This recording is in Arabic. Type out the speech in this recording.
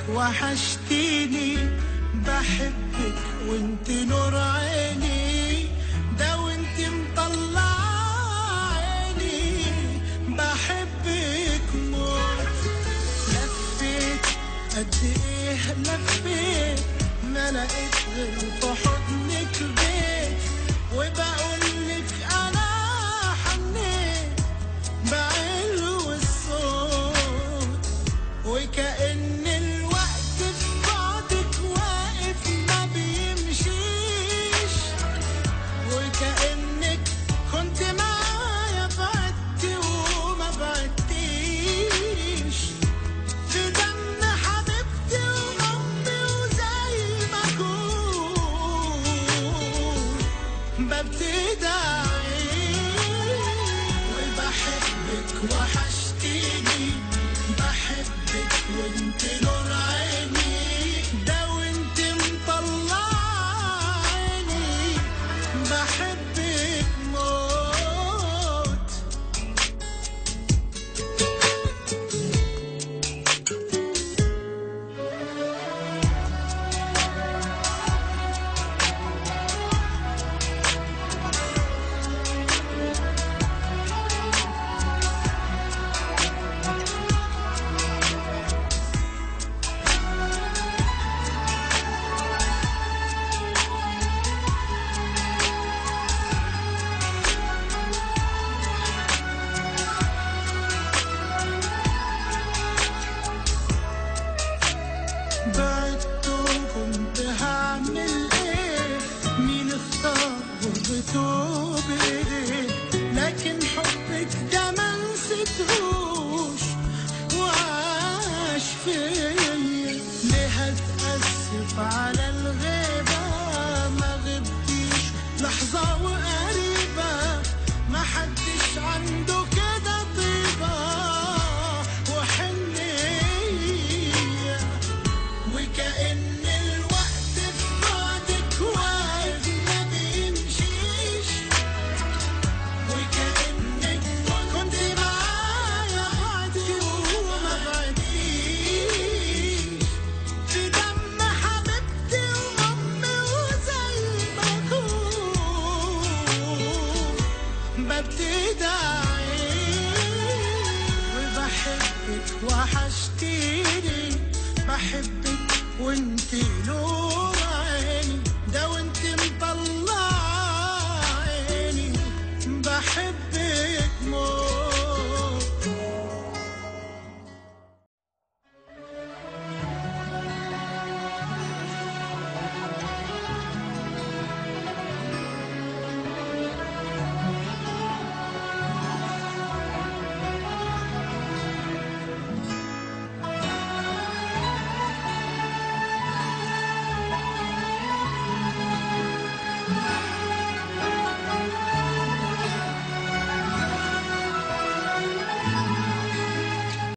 وحشتيني، بحبك وانت نور عيني، ده وانت مطلع عيني، بحبك موت. لفيت قد ايه لفيت، ما لقيت غير في حضنك بيت، وبقولك انا حنيت بعلو الصوت، وكأن الوقت في بعدك واقف ما بيمشيش، وكأنك كنت معايا بعدتي وما بعدتيش، في دم حبيبتي وأمي وزي ما أكون ببتدي وبحبك وحشتيني، بحبك وانت نور عيني، ده وانت مطلع عيني، بحبك موت. بعدت وكنت هعمل ايه، مين اختار غربته بايديه، لكن حبك ده ما نسيتهوش وعاش فيا، ليه هتأسف على الغيبة، ما غبتيش لحظة وقريبة، ما حدش عنده كده طيبة وحنية، وكأن الوقت في بعدك واقف ما بيمشيش، وكأنك كنت معايا بعدي وما بعدتيش، في دم حبيبتي وأمي وزي ما أكون ببتدي وبحبك وحشتيني، بحبك وانت نور عيني، ده وانت